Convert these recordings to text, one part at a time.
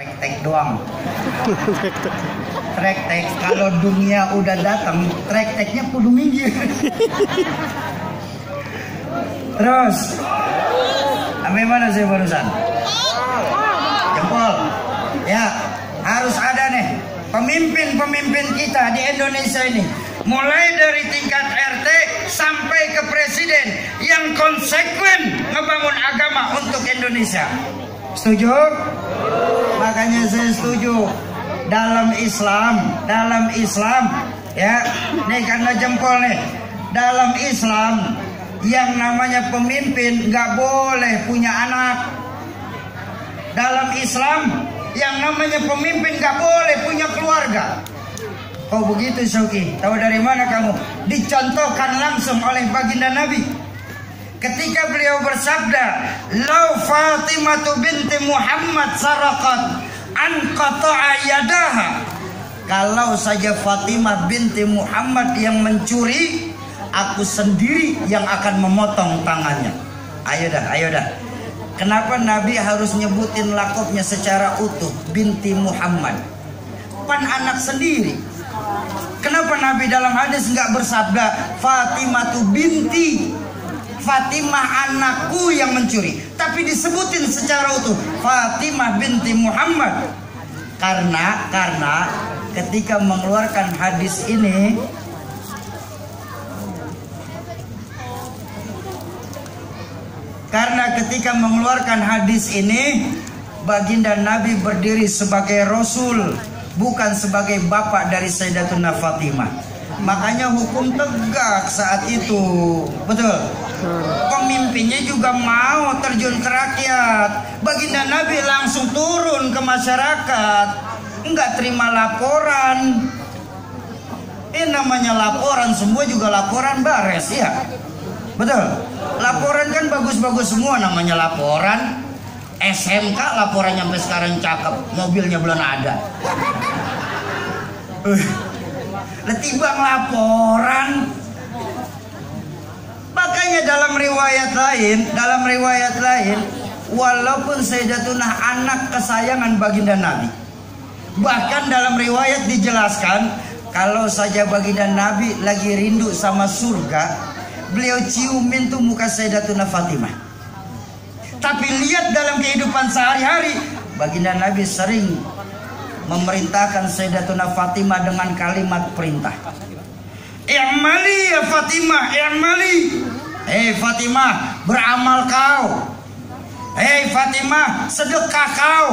Trek-tek doang. Trek-tek, kalau dunia udah datang, trek-teknya kudu minggir. Terus, sampai mana sih barusan? Jempol. Ya, harus ada nih pemimpin-pemimpin kita di Indonesia ini, mulai dari tingkat RT sampai ke presiden, yang konsekuen ngebangun agama untuk Indonesia. Setuju? Makanya saya setuju. Dalam Islam, ya, nih karena jempol nih. Dalam Islam, yang namanya pemimpin nggak boleh punya anak. Dalam Islam, yang namanya pemimpin nggak boleh punya keluarga. Oh begitu Syauki? Tahu dari mana kamu? Dicontohkan langsung oleh baginda Nabi. Ketika beliau bersabda, "Lau Fatimah binti Muhammad saraqat an qata'a yadaha." Kalau saja Fatimah binti Muhammad yang mencuri, aku sendiri yang akan memotong tangannya. Ayo dah. Kenapa Nabi harus nyebutin lakopnya secara utuh, binti Muhammad? Pan anak sendiri. Kenapa Nabi dalam hadis nggak bersabda Fatimah tu binti, Fatimah anakku yang mencuri, tapi disebutin secara utuh Fatimah binti Muhammad? Karena ketika mengeluarkan hadis ini, baginda Nabi berdiri sebagai Rasul, bukan sebagai bapak dari Sayyidatuna Fatimah. Makanya hukum tegak saat itu. Betul. Pemimpinnya juga mau terjun ke rakyat. Baginda Nabi langsung turun ke masyarakat, enggak terima laporan. Namanya laporan, semua juga laporan bares ya. Betul. Laporan kan bagus-bagus semua, namanya laporan. SMK laporan sampai sekarang cakep, mobilnya belum ada. Letibang laporan. Makanya dalam riwayat lain, walaupun Sayyidatuna anak kesayangan baginda Nabi, bahkan dalam riwayat dijelaskan kalau saja baginda Nabi lagi rindu sama surga, beliau ciumin tuh muka Sayyidatuna Fatimah. Tapi lihat dalam kehidupan sehari-hari, baginda Nabi sering memerintahkan Sayyidatuna Fatimah dengan kalimat perintah. I'mali ya Fatimah, i'mali. Hei Fatimah, beramal kau. Hei Fatimah, sedekah kau.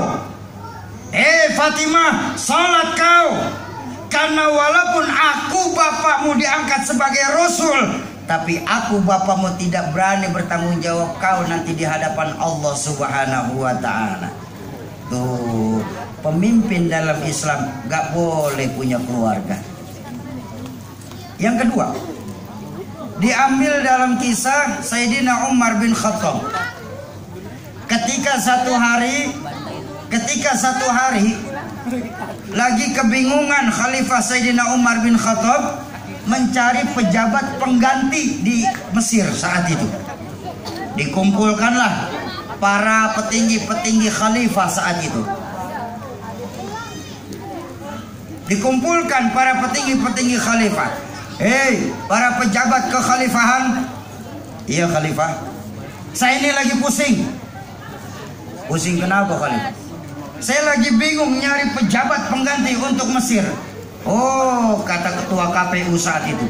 Hei Fatimah, salat kau. Karena walaupun aku bapakmu diangkat sebagai Rasul, tapi aku bapakmu tidak berani bertanggung jawab kau nanti di hadapan Allah Subhanahu wa ta'ala. Tuh, pemimpin dalam Islam gak boleh punya keluarga. Yang kedua, diambil dalam kisah Sayyidina Umar bin Khattab. Ketika satu hari lagi kebingungan Khalifah Sayyidina Umar bin Khattab mencari pejabat pengganti di Mesir saat itu. Dikumpulkanlah para petinggi-petinggi khalifah saat itu. Dikumpulkan para petinggi-petinggi khalifah. Hei, para pejabat kekhalifahan. Iya khalifah, saya ini lagi pusing. Pusing kenapa khalifah? Saya lagi bingung nyari pejabat pengganti untuk Mesir. Oh, kata ketua KPU saat itu.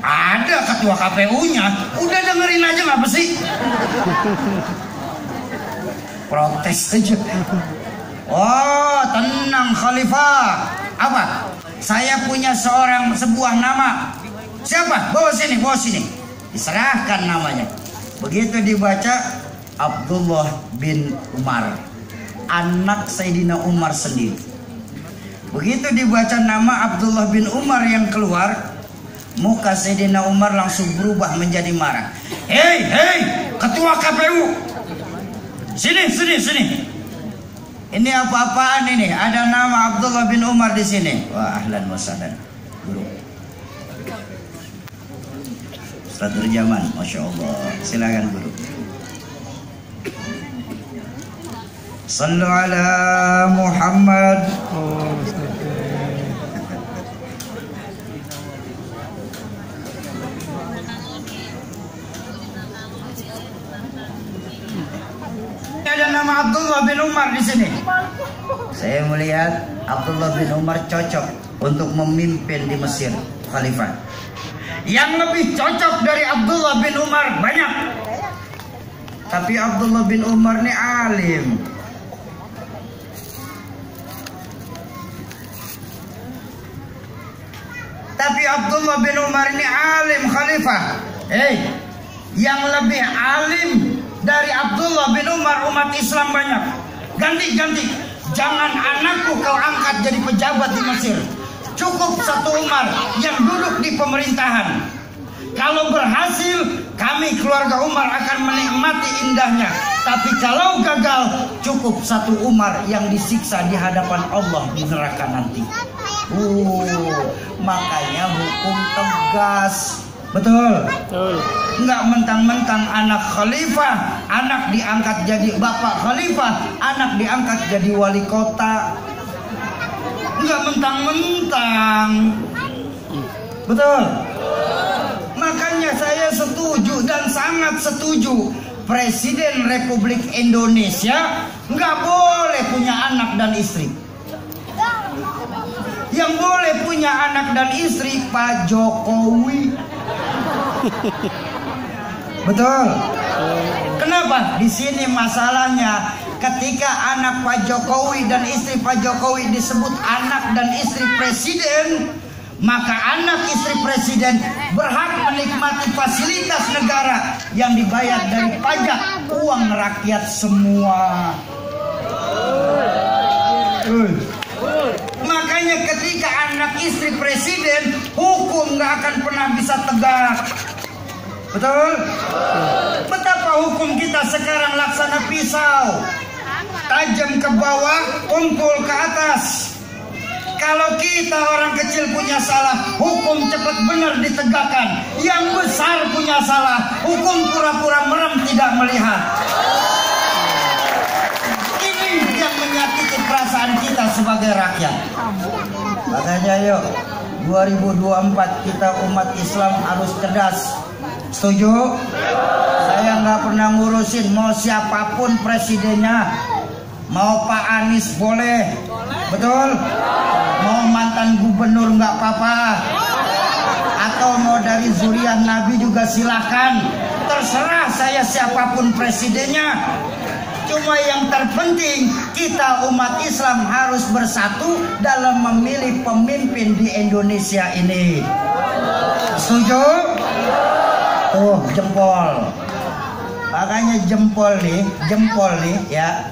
Ada ketua KPU-nya, udah dengerin aja ngapa sih? Protes aja. Oh, tenang khalifah. Apa? Saya punya sebuah nama. Siapa? Bawa sini. Diserahkan namanya. Begitu dibaca, Abdullah bin Umar, anak Sayyidina Umar sendiri. Begitu dibaca nama Abdullah bin Umar yang keluar, muka Sayyidina Umar langsung berubah menjadi marah. Hei, ketua KPU, sini. Ini apa-apaan ini? Ada nama Abdullah bin Umar di sini. Wah, ahlan wa sahlan, guru. Ustaz Nurjaman, masya Allah. Silakan guru. Sallu ala Muhammad. Ada nama Abdullah bin Umar di sini. Saya melihat Abdullah bin Umar cocok untuk memimpin di Mesir, khalifah. Yang lebih cocok dari Abdullah bin Umar banyak. Tapi Abdullah bin Umar ini alim. Tapi Abdullah bin Umar ini alim khalifah. Yang lebih alim dari Abdullah bin Umar umat Islam banyak. Ganti. Jangan anakku kau angkat jadi pejabat di Mesir. Cukup satu Umar yang duduk di pemerintahan. Kalau berhasil, kami keluarga Umar akan menikmati indahnya. Tapi kalau gagal, cukup satu Umar yang disiksa di hadapan Allah di neraka nanti. Makanya hukum tegas. Betul. Enggak mentang-mentang anak khalifah, anak diangkat jadi bapak khalifah, anak diangkat jadi wali kota. Enggak mentang-mentang. Betul. Makanya saya setuju dan sangat setuju, Presiden Republik Indonesia nggak boleh punya anak dan istri. Yang boleh punya anak dan istri Pak Jokowi. Betul. Kenapa? Di sini masalahnya, ketika anak Pak Jokowi dan istri Pak Jokowi disebut anak dan istri presiden, maka anak istri presiden berhak menikmati fasilitas negara yang dibayar dari pajak uang rakyat semua. Makanya ketika anak istri presiden, hukum nggak akan pernah bisa tegak. Betul? Betapa hukum kita sekarang laksana pisau, tajam ke bawah, tumpul ke atas. Kalau kita orang kecil punya salah, hukum cepat benar ditegakkan. Yang besar punya salah, hukum pura-pura merem tidak melihat. Ini yang menyakiti perasaan kita sebagai rakyat. Makanya yuk, 2024 kita umat Islam harus cerdas. Setuju? Saya nggak pernah ngurusin mau siapapun presidennya. Mau Pak Anies boleh. Betul? Mau mantan gubernur nggak apa-apa. Atau mau dari zuriat Nabi juga silahkan. Terserah saya siapapun presidennya. Cuma yang terpenting kita umat Islam harus bersatu dalam memilih pemimpin di Indonesia ini. Setuju? Tuh jempol. Makanya jempol nih ya.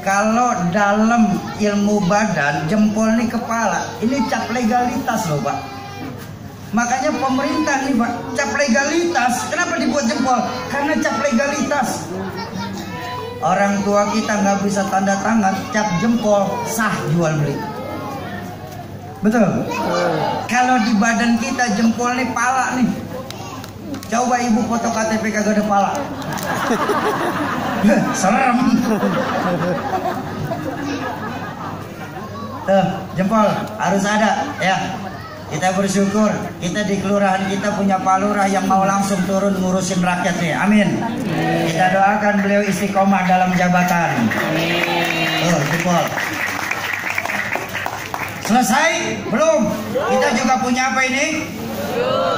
Kalau dalam ilmu badan, jempol nih kepala. Ini cap legalitas loh Pak. Makanya pemerintah nih Pak, cap legalitas. Kenapa dibuat jempol? Karena cap legalitas. Orang tua kita nggak bisa tanda tangan, cap jempol sah jual beli. Betul? Kalau di badan kita jempol nih pala nih. Coba ibu foto KTP kagak ada pala. Serem. Tuh, jempol harus ada ya. Kita bersyukur kita di kelurahan kita punya Pak Lurah yang mau langsung turun ngurusin rakyat nih. Amin. Kita doakan beliau istiqomah dalam jabatan. Tuh, jempol. Selesai? Belum. Kita juga punya apa ini?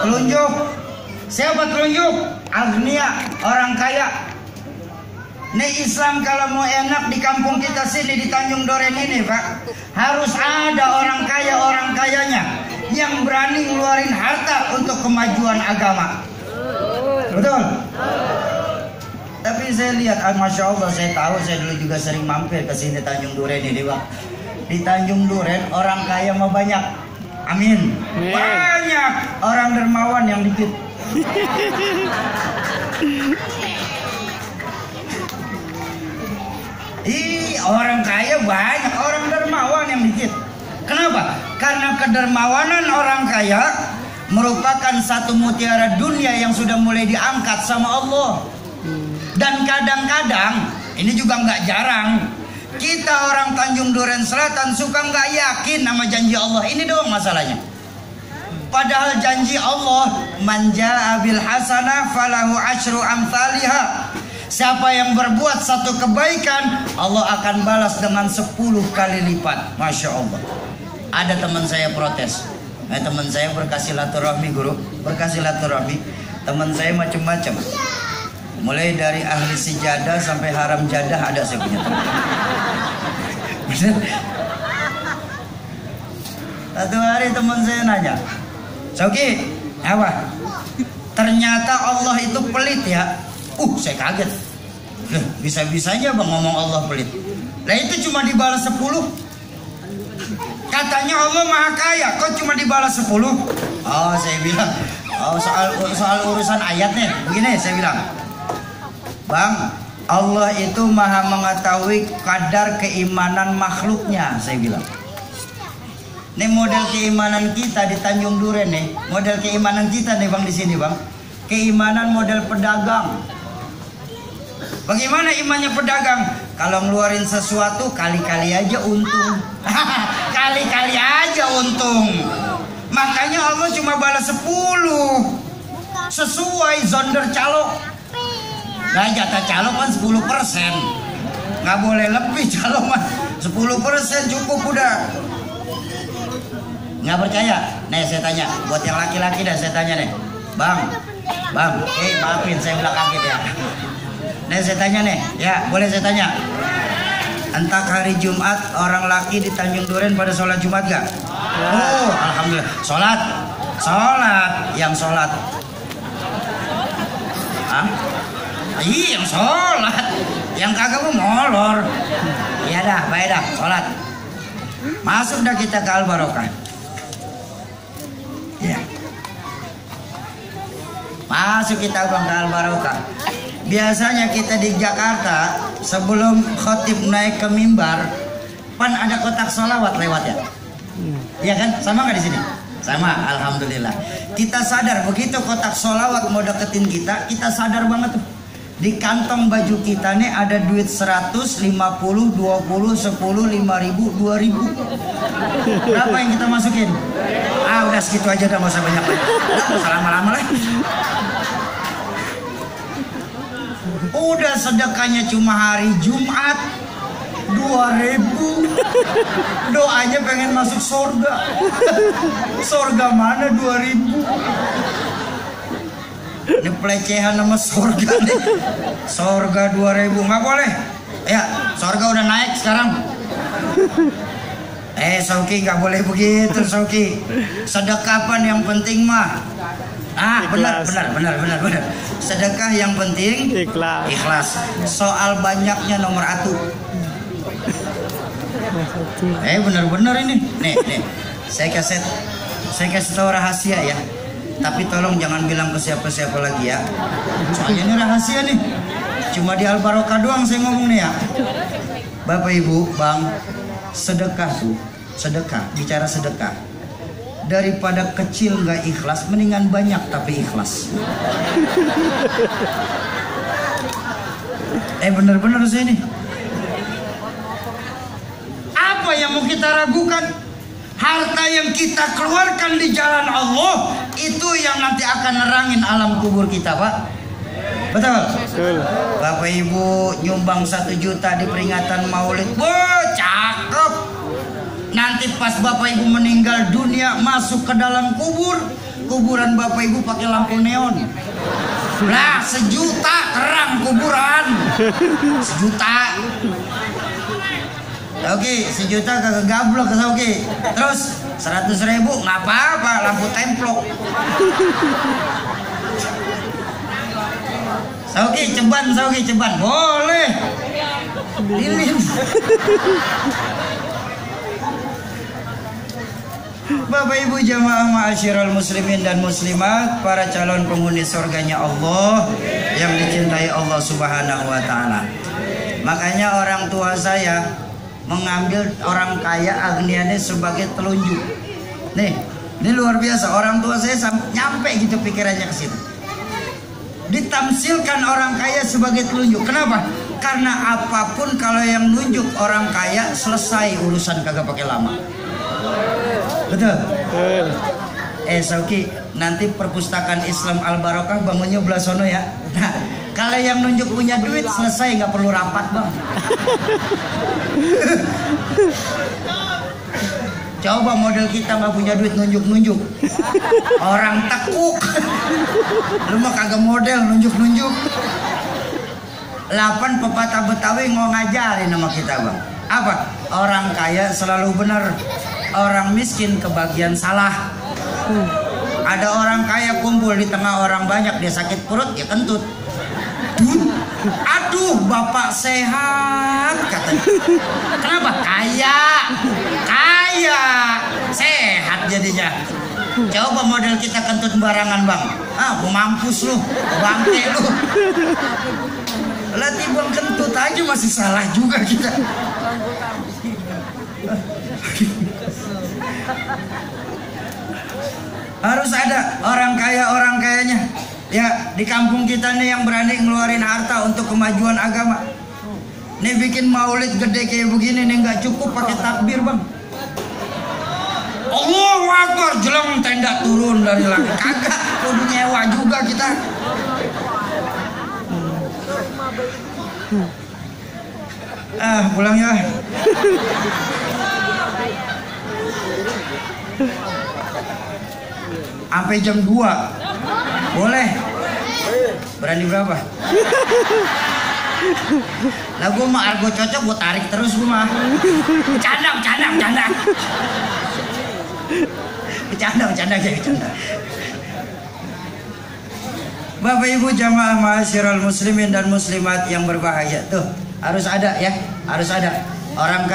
Telunjuk. Siapa telunjuk? Agnia, orang kaya. Nih Islam kalau mau enak di kampung kita sini di Tanjung Duren ini Pak, harus ada orang kayanya yang berani ngeluarin harta untuk kemajuan agama. Betul? Tapi saya lihat, Masya Allah, saya tahu, saya dulu juga sering mampir ke sini Tanjung Duren ini Pak. Di Tanjung Duren orang kaya mah banyak. Amin. Banyak. Orang dermawan yang dikit. Orang kaya banyak, orang dermawan yang dikit. Kenapa? Karena kedermawanan orang kaya merupakan satu mutiara dunia yang sudah mulai diangkat sama Allah. Dan kadang-kadang ini juga nggak jarang. Kita orang Tanjung Duren Selatan suka nggak yakin sama janji Allah. Ini doang masalahnya. Padahal janji Allah, man jaa bil hasanah falahu asyru amsalihha. Siapa yang berbuat satu kebaikan, Allah akan balas dengan 10 kali lipat. Masya Allah. Ada teman saya protes. Teman saya berkasih silaturahmi, guru, berkasih silaturahmi. Teman saya macam-macam. Mulai dari ahli sijadah sampai haram jadah ada saya punya teman. Satu hari teman saya nanya, Sauki, apa? Ternyata Allah itu pelit ya. Saya kaget. Bisa-bisanya bang ngomong Allah pelit. Lah itu cuma dibalas 10. Katanya Allah maha kaya, kok cuma dibalas 10? Saya bilang, soal urusan ayatnya. Begini saya bilang, Bang, Allah itu maha mengetahui kadar keimanan makhluknya, saya bilang. Ini model keimanan kita di Tanjung Duren nih, model keimanan kita nih bang di sini bang, keimanan model pedagang. Bagaimana imannya pedagang? Kalau ngeluarin sesuatu kali-kali aja untung, kali-kali aja untung. Makanya Allah cuma balas 10 sesuai zonder calo. Nah jatah calo kan 10%, nggak boleh lebih calo mah 10% cukup udah. Nggak percaya? Nih saya tanya, buat yang laki-laki dah saya tanya nih, bang, maafin saya bilang kaget ya. Nih saya tanya nih, ya boleh saya tanya, entah hari Jumat orang laki di Tanjung Duren pada sholat Jumat gak? Alhamdulillah. Sholat, yang sholat. Yang sholat, yang kagak mau molor. Iya dah, baik dah, sholat. Masuk dah kita ke Al-Barokah. Ya. Masuk kita ke Al-Barokah. Biasanya kita di Jakarta sebelum khotib naik ke mimbar, pan ada kotak sholawat lewat ya. Iya kan? Sama nggak di sini? Sama, alhamdulillah. Kita sadar begitu kotak sholawat mau deketin kita, kita sadar banget tuh. Di kantong baju kita nih ada duit 100, 50, 20, 10, 5.000, 2.000. Berapa yang kita masukin? Udah segitu aja, udah nggak usah banyak-banyak. Nggak usah lama-lama lah. Udah sedekahnya cuma hari Jumat 2.000. Doanya pengen masuk surga. Surga mana 2.000? Ini pelecehan nama surga nih. Surga 2.000 nggak boleh. Ya, surga udah naik sekarang. Sauki nggak boleh begitu Sauki. Sedekahan yang penting mah. Benar. Sedekah yang penting ikhlas. Soal banyaknya nomor 1. Benar-benar ini. Nih. Saya kasih tahu rahasia ya. Tapi tolong jangan bilang ke siapa-siapa lagi ya. Soalnya ini rahasia nih. Cuma di Al-Barokah doang saya ngomong nih ya. Bapak Ibu, Bang, sedekah, bicara sedekah. Daripada kecil nggak ikhlas, mendingan banyak tapi ikhlas. Bener-bener sih ini. Apa yang mau kita ragukan? Harta yang kita keluarkan di jalan Allah itu yang nanti akan nerangin alam kubur kita, Pak. Betul? Bapak Ibu nyumbang 1 juta di peringatan Maulid, cakep. Nanti pas Bapak Ibu meninggal dunia, masuk ke dalam kuburan Bapak Ibu pakai lampu neon. Lah 1 juta terang kuburan. 1 juta. Oke, 1 juta kagak gablok oke. Terus 100.000 nggak apa-apa, lampu templok. Ceban boleh. Lilin. Bapak Ibu jamaah ma'asyiral muslimin dan muslimat, para calon penghuni surganya Allah yang dicintai Allah Subhanahu wa taala. Makanya orang tua saya mengambil orang kaya agniane sebagai telunjuk. Nih, ini luar biasa. Orang tua saya nyampe gitu pikirannya ke situ. Ditamsilkan orang kaya sebagai telunjuk. Kenapa? Karena apapun kalau yang nunjuk orang kaya, selesai urusan, kagak pakai lama. Betul? Sauki, nanti perpustakaan Islam Al Barokah bangunnya belah sono ya. Nah, kalau yang nunjuk punya duit, selesai, nggak perlu rapat, Bang. Coba model kita nggak punya duit, nunjuk-nunjuk. Orang tekuk. Lu mah kagak model, nunjuk-nunjuk. 8 pepatah Betawi mau ngajarin sama kita, Bang. Apa? Orang kaya selalu benar, orang miskin kebagian salah. Ada orang kaya kumpul di tengah orang banyak, dia sakit perut, ya kentut. Aduh, bapak sehat, katanya. Kenapa? Kaya sehat jadinya. Coba model kita kentut barangan, Bang. Mau mampus lu, bangke lu. Lah timbang kentut aja masih salah juga kita. Harus ada orang kayanya. Ya, di kampung kita nih yang berani ngeluarin harta untuk kemajuan agama. Nih bikin maulid gede kayak begini nih nggak cukup pakai takbir, Bang. Allahu Akbar, jeleng tenda turun dari langit. Kagak, kudu nyewa juga kita. Pulang ya. Sampai jam 2 boleh? Berani berapa? Lah gue mah argo cocok, gue tarik terus gue mah. Bercanda kayak bercanda. Bapak Ibu jamaah ma'asyiral muslimin dan muslimat yang berbahagia, tuh harus ada ya, harus ada orang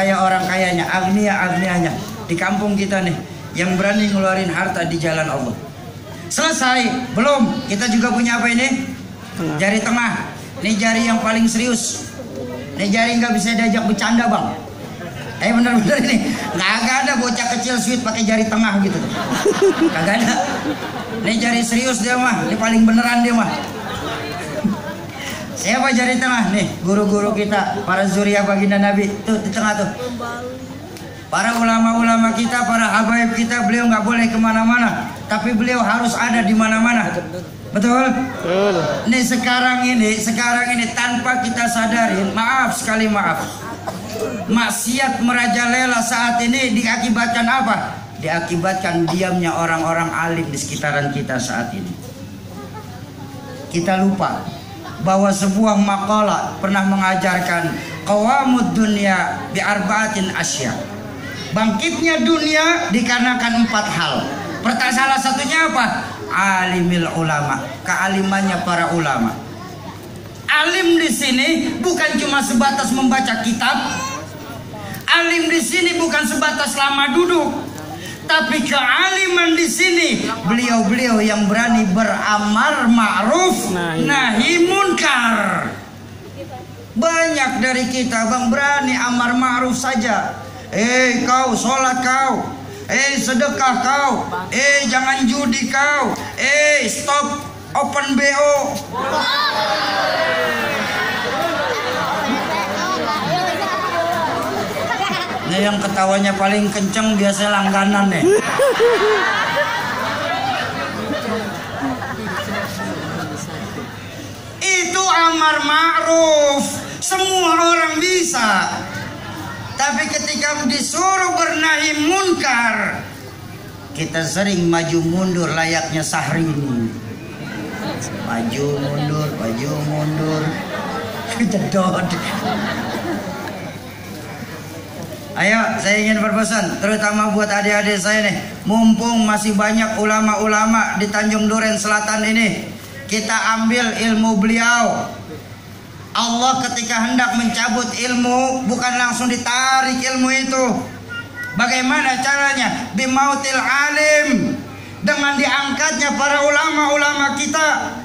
kayanya, agnianya di kampung kita nih yang berani ngeluarin harta di jalan Allah. Selesai? Belum. Kita juga punya apa ini? Jari tengah. Ini jari yang paling serius. Ini jari nggak bisa diajak bercanda, Bang. Bener-bener ini nggak ada bocah kecil sweet pakai jari tengah gitu. Kagak ada. Ini jari serius dia mah. Ini paling beneran dia mah. Siapa jari tengah? Nih guru-guru kita, para zuriyah baginda Nabi. Tuh di tengah tuh. Para ulama-ulama kita, para habaib kita, beliau nggak boleh kemana-mana, tapi beliau harus ada di mana-mana. Betul? Nih sekarang ini tanpa kita sadarin, maaf, maksiat merajalela saat ini diakibatkan apa? Diakibatkan diamnya orang-orang alim di sekitaran kita saat ini. Kita lupa bahwa sebuah makalah pernah mengajarkan qawamud dunya bi arba'atin asya. Bangkitnya dunia dikarenakan 4 hal. Salah satunya apa? Alimil ulama, kealimannya para ulama. Alim di sini bukan cuma sebatas membaca kitab. Alim di sini bukan sebatas lama duduk. Tapi kealiman di sini beliau-beliau yang berani beramar ma'ruf nahi munkar. Banyak dari kita, Bang, berani amar ma'ruf saja. Kau sholat kau, sedekah kau, jangan judi kau, stop open BO. Ini yang ketawanya paling kenceng biasanya langganan nih. Itu amar ma'ruf, semua orang bisa. Tapi ketika disuruh bernahi munkar, kita sering maju mundur layaknya Syahrini. Maju mundur, jedot. Ayo, saya ingin berpesan, terutama buat adik-adik saya nih, mumpung masih banyak ulama-ulama di Tanjung Duren Selatan ini, kita ambil ilmu beliau. Allah ketika hendak mencabut ilmu bukan langsung ditarik ilmu itu. Bagaimana caranya? Bimautil alim, dengan diangkatnya para ulama-ulama kita.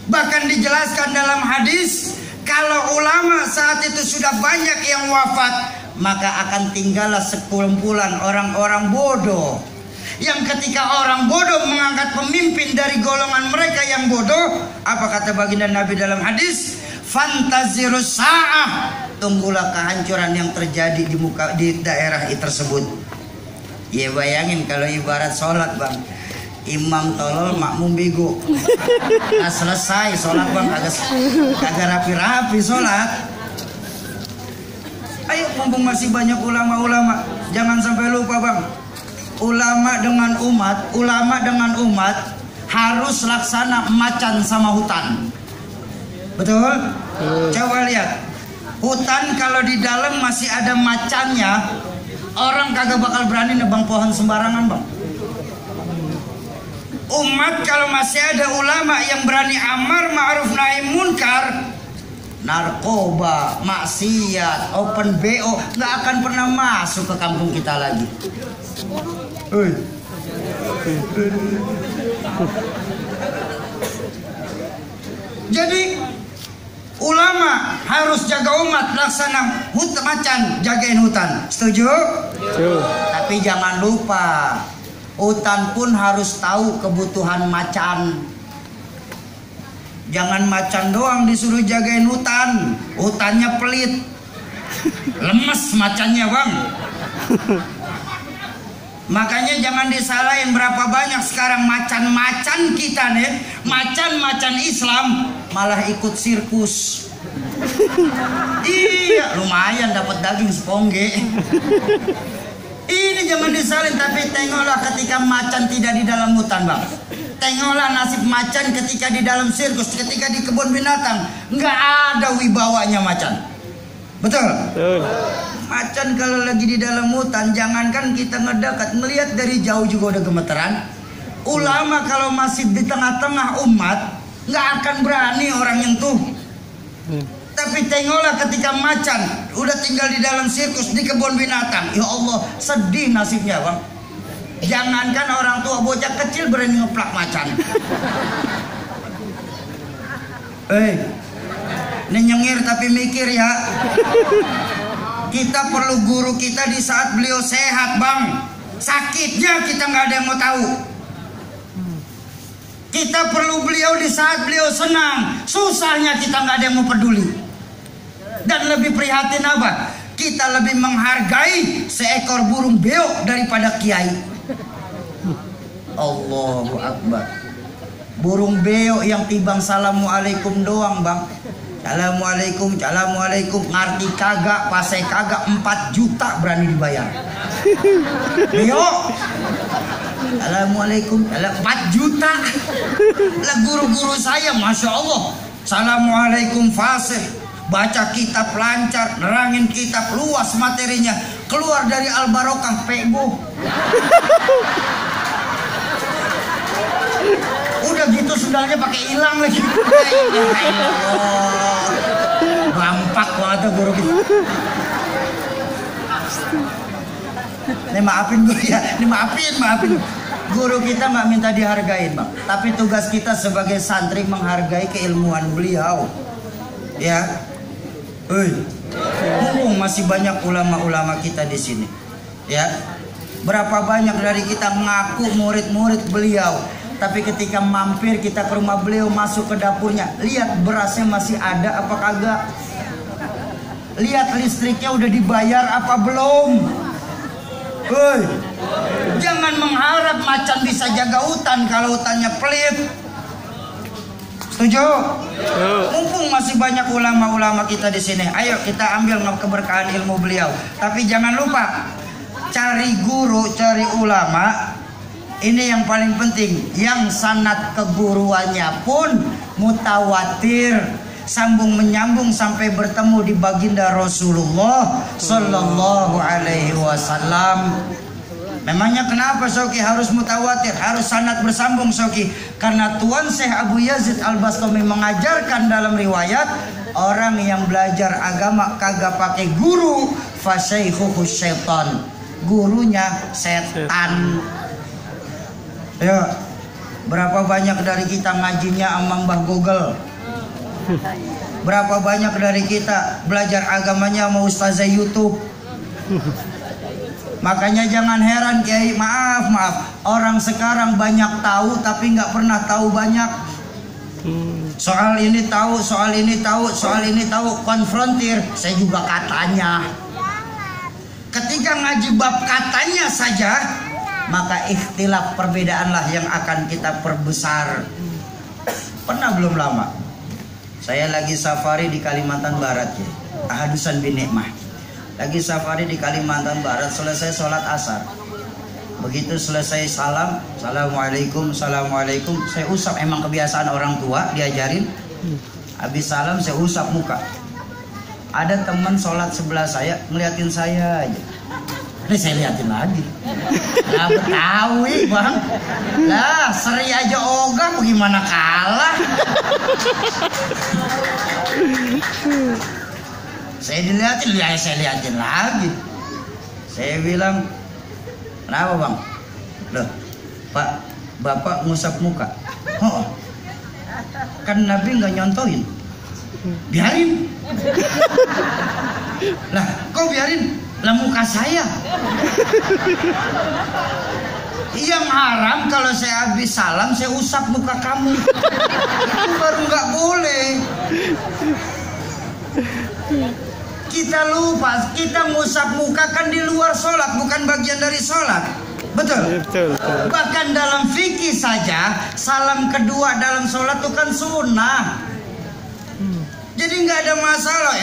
Bahkan dijelaskan dalam hadis, kalau ulama saat itu sudah banyak yang wafat, maka akan tinggallah sekumpulan orang-orang bodoh. Yang ketika orang bodoh mengangkat pemimpin dari golongan mereka yang bodoh, apa kata baginda Nabi dalam hadis? fantazirus sa'ah, tunggulah kehancuran yang terjadi di daerah tersebut. Ya bayangin kalau ibarat sholat bang, imam tolol makmum bego. Nah selesai sholat bang, kagak rapi-rapi sholat. Ayo mumpung masih banyak ulama-ulama, jangan sampai lupa bang, ulama dengan umat harus laksana macan sama hutan. Betul? Coba lihat, hutan kalau di dalam masih ada macannya, orang kagak bakal berani nebang pohon sembarangan bang. Umat kalau masih ada ulama yang berani amar ma'ruf nahi munkar, narkoba, maksiat, open BO nggak akan pernah masuk ke kampung kita lagi. Jadi ulama harus jaga umat, laksana macan jagain hutan. Setuju? Tapi jangan lupa, hutan pun harus tahu kebutuhan macan. Jangan macan doang disuruh jagain hutan, hutannya pelit, lemes macannya bang. Makanya jangan disalahin, berapa banyak sekarang macan-macan kita nih, macan-macan Islam malah ikut sirkus. Iya, lumayan dapat daging sepongge. Ini jangan disalahin, tapi tengoklah ketika macan tidak di dalam hutan bang. Tengoklah nasib macan ketika di dalam sirkus, ketika di kebun binatang, nggak ada wibawanya macan. Betul? Macan kalau lagi di dalam hutan, jangankan kita ngedekat, melihat dari jauh juga udah gemeteran. Ulama kalau masih di tengah-tengah umat, nggak akan berani orang nyentuh. Tapi tengoklah ketika macan udah tinggal di dalam sirkus, di kebun binatang, ya Allah sedih nasibnya bang. Jangankan orang tua, bocah kecil berani ngeplak macan. Ini nyengir tapi mikir ya. Kita perlu guru kita di saat beliau sehat bang. Sakitnya kita nggak ada yang mau tahu. Kita perlu beliau di saat beliau senang. Susahnya kita nggak ada yang mau peduli. Dan lebih prihatin apa? Kita lebih menghargai seekor burung beo daripada kiai. Allahu Akbar. Burung beo yang tibang assalamualaikum doang bang. Assalamualaikum, assalamualaikum, ngerti kagak, pasai kagak, 4 juta berani dibayar. Beo, assalamualaikum, 4 juta. Lah guru-guru saya, masya Allah, assalamualaikum fasih, baca kitab lancar, nerangin kitab luas materinya, keluar dari Al-Barokah pego. Udah gitu sendalnya pakai hilang lagi. Bampak banget tuh guru kita. Ini maafin gue ya, ini maafin. Guru kita nggak minta dihargain bang, tapi tugas kita sebagai santri menghargai keilmuan beliau. Ya, mumpung masih banyak ulama-ulama kita di sini. Ya, berapa banyak dari kita mengaku murid-murid beliau. Tapi ketika mampir kita ke rumah beliau, masuk ke dapurnya, lihat berasnya masih ada apa kagak, lihat listriknya udah dibayar apa belum. Jangan mengharap macan bisa jaga hutan kalau hutannya pelit. Setuju? Mumpung masih banyak ulama-ulama kita di sini, ayo kita ambil keberkahan ilmu beliau. Tapi jangan lupa, cari guru, cari ulama. Ini yang paling penting, yang sanad keguruannya pun mutawatir, sambung menyambung sampai bertemu di baginda Rasulullah Sallallahu Alaihi Wasallam. Memangnya kenapa Syauki harus mutawatir, harus sanad bersambung Syauki? Karena Tuan Syekh Abu Yazid Al-Bastami mengajarkan dalam riwayat, orang yang belajar agama kagak pakai guru, fasyaikhuhu syaitan, gurunya setan. Ya, berapa banyak dari kita ngajinya sama Mbah Google? Berapa banyak dari kita belajar agamanya sama ustazah YouTube? Makanya jangan heran Kiai, maaf, orang sekarang banyak tahu tapi nggak pernah tahu banyak. Soal ini tahu, soal ini tahu, soal ini tahu, konfrontir. Saya juga katanya. Ketika ngaji bab katanya saja, maka ikhtilaf perbedaanlah yang akan kita perbesar. Pernah belum lama saya lagi safari di Kalimantan Barat ya, Ahadusan bin Nikmah. Lagi safari di Kalimantan Barat, selesai sholat asar. Begitu selesai salam, assalamualaikum, assalamualaikum, saya usap, emang kebiasaan orang tua diajarin. Habis salam saya usap muka. Ada teman sholat sebelah saya ngeliatin saya aja. Ini saya liatin lagi. Lah Betawi bang. Lah seri aja ogah, bagaimana kalah? Saya diliatin, saya liatin lagi. Saya bilang, kenapa bang? Loh, Pak, Bapak ngusap muka. Oh, kan Nabi nggak nyontohin. Biarin. Lah, kok biarin? Lah muka saya. Yang haram kalau saya habis salam saya usap muka kamu. Itu baru nggak boleh. Kita lupa, kita ngusap muka kan di luar sholat, bukan bagian dari sholat. Betul? Betul. Bahkan dalam fikih saja, salam kedua dalam sholat itu kan sunnah. Jadi nggak ada masalah.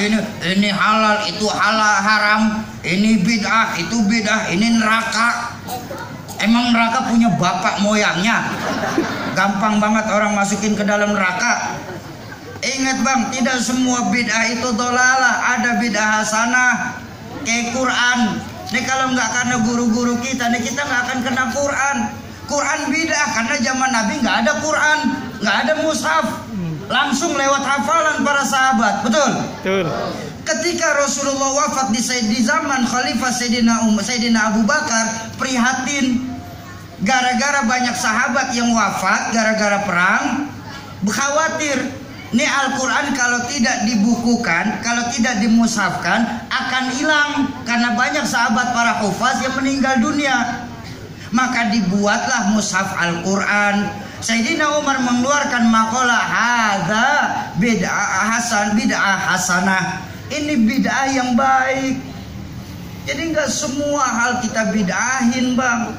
Ini halal, itu halal, haram. Ini bid'ah, itu bid'ah. Ini neraka. Emang neraka punya bapak moyangnya? Gampang banget orang masukin ke dalam neraka. Ingat bang, tidak semua bid'ah itu dolalah. Ada bid'ah hasanah. Kayak Quran. Nih kalau nggak karena guru-guru kita, nih kita nggak akan kena Quran. Quran bid'ah karena zaman Nabi nggak ada Quran, nggak ada mushaf. Langsung lewat hafalan para sahabat, betul? Betul. Ketika Rasulullah wafat di zaman Khalifah Sayyidina Abu Bakar, prihatin gara-gara banyak sahabat yang wafat gara-gara perang, khawatir nih Al-Quran kalau tidak dibukukan, kalau tidak dimushafkan akan hilang karena banyak sahabat para hufaz yang meninggal dunia. Maka dibuatlah mushaf Al-Quran. Sayyidina Umar mengeluarkan makalah hadza bid'ah hasanah. Ini bid'ah yang baik. Jadi nggak semua hal kita bid'ahin bang.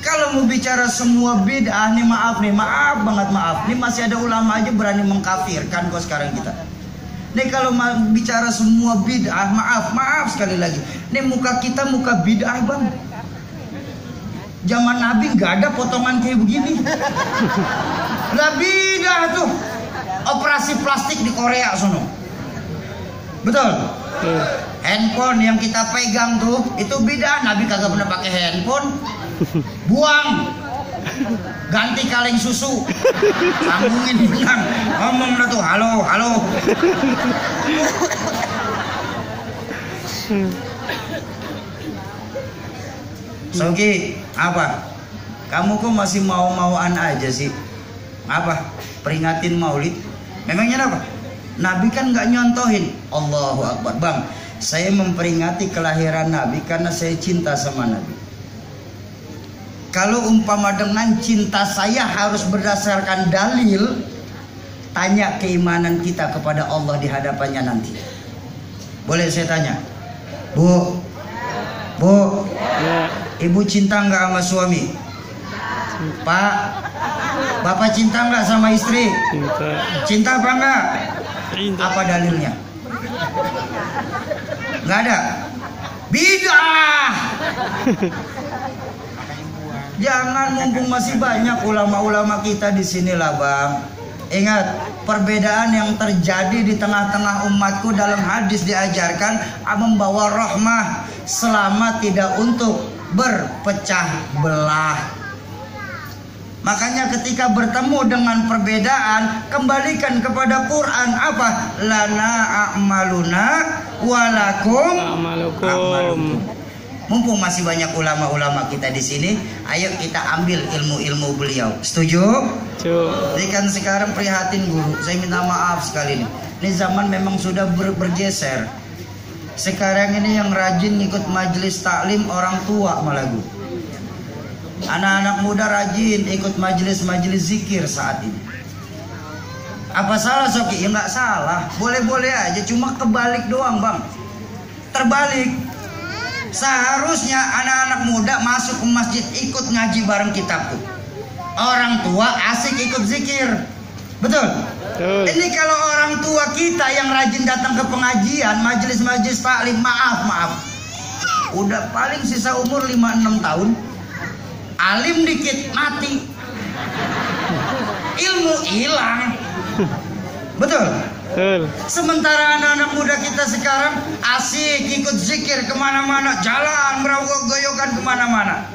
Kalau mau bicara semua bid'ah nih maaf banget maaf. Nih masih ada ulama aja berani mengkafirkan kok sekarang kita. Nih kalau bicara semua bid'ah maaf sekali lagi. Nih muka kita muka bid'ah bang. Zaman Nabi nggak ada potongan kayak begini. Lah bid'ah tuh operasi plastik di Korea sono. Betul? Handphone yang kita pegang tuh itu bid'ah. Nabi kagak pernah pakai handphone. Buang. Ganti kaleng susu. Sambungin benang. Ngomong dah tuh halo. Sogi, apa? Kamu kok masih mau-mauan aja sih? Apa? Peringatin maulid? Memangnya apa? Nabi kan nggak nyontohin. Allahu Akbar. Bang, saya memperingati kelahiran Nabi karena saya cinta sama Nabi. Kalau umpama dengan cinta saya harus berdasarkan dalil, tanya keimanan kita kepada Allah di hadapannya nanti. Boleh saya tanya? Bu, Ibu cinta nggak sama suami? Pak, Bapak cinta nggak sama istri? Cinta apa enggak? Apa dalilnya? Nggak ada. Bid'ah. Jangan, mumpung masih banyak ulama-ulama kita di sini lah bang. Ingat, perbedaan yang terjadi di tengah-tengah umatku dalam hadis diajarkan membawa rahmah selama tidak untuk berpecah belah. Makanya ketika bertemu dengan perbedaan, kembalikan kepada Quran. Apa? Lana a'maluna walakum a'malukum. Mumpung masih banyak ulama-ulama kita di sini, ayo kita ambil ilmu-ilmu beliau. Setuju? Jadi kan sekarang prihatin guru. Saya minta maaf sekali nih. Ini zaman memang sudah bergeser. Sekarang ini yang rajin ikut majelis taklim orang tua malah guru. Anak-anak muda rajin ikut majelis-majelis zikir saat ini. Apa salah Soki? Ya nggak salah, boleh-boleh aja, cuma kebalik doang bang. Terbalik. Seharusnya anak-anak muda masuk ke masjid ikut ngaji bareng kita tuh. Orang tua asik ikut zikir. Betul? Betul. Ini kalau orang tua kita yang rajin datang ke pengajian, majelis-majelis taklim, maaf. Udah paling sisa umur 5-6 tahun. Alim dikit mati. Ilmu hilang. Betul? Betul. Sementara anak-anak muda kita sekarang asik ikut zikir kemana-mana, jalan merogoh-goyokan kemana-mana.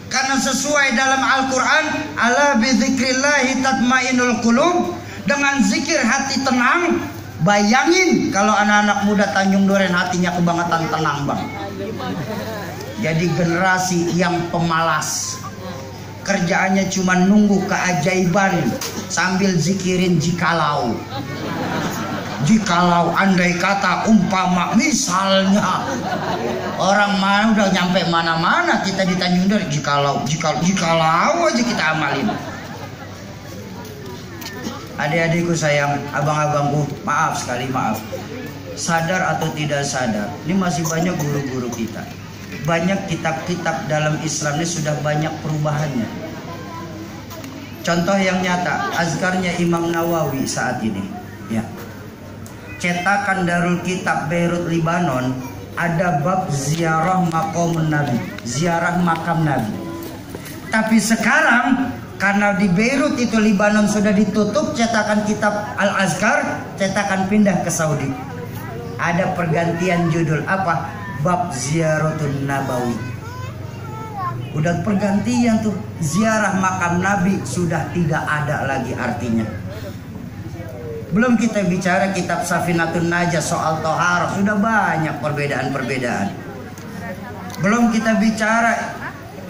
Karena sesuai dalam Al-Quran, ala bidzikrillahi tatmainul qulub, dengan zikir hati tenang. Bayangin kalau anak-anak muda Tanjung Duren hatinya kebangetan tenang bang. Jadi generasi yang pemalas, kerjaannya cuma nunggu keajaiban sambil zikirin jikalau. Jikalau, andai kata, umpama, misalnya. Orang mana udah nyampe mana-mana kita di Tanjung Duren, jikalau aja kita amalin. Adik-adikku sayang, abang-abangku, maaf sekali, maaf. Sadar atau tidak sadar, ini masih banyak guru-guru kita. Banyak kitab-kitab dalam Islam ini sudah banyak perubahannya. Contoh yang nyata, azkarnya Imam Nawawi saat ini. Ya. Cetakan Darul Kitab Beirut, Libanon, ada bab ziarah maqamun Nabi, ziarah makam Nabi. Tapi sekarang karena di Beirut itu Libanon sudah ditutup cetakan kitab Al-Azkar, cetakan pindah ke Saudi. Ada pergantian judul apa? Bab Ziaratun Nabawi. Udah pergantian tuh, ziarah makam Nabi sudah tidak ada lagi artinya. Belum kita bicara kitab Safinatun Najah soal tohar, sudah banyak perbedaan-perbedaan. Belum kita bicara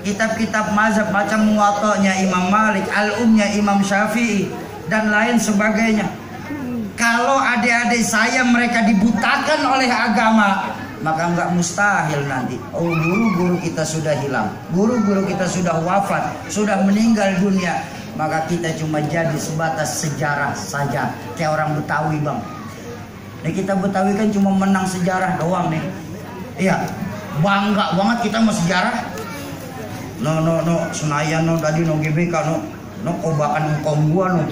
kitab-kitab mazhab macam Muwatta'nya Imam Malik, Al-Umnya Imam Syafi'i, dan lain sebagainya. Kalau adik-adik saya mereka dibutakan oleh agama, maka nggak mustahil nanti. Oh, guru-guru kita sudah hilang, guru-guru kita sudah wafat, sudah meninggal dunia, maka kita cuma jadi sebatas sejarah saja, kayak orang Betawi bang. Nah, kita Betawi kan cuma menang sejarah doang nih. Iya, bangga banget kita mau sejarah. No, Senayan no tadi no GBK no kobakan engkong gua no.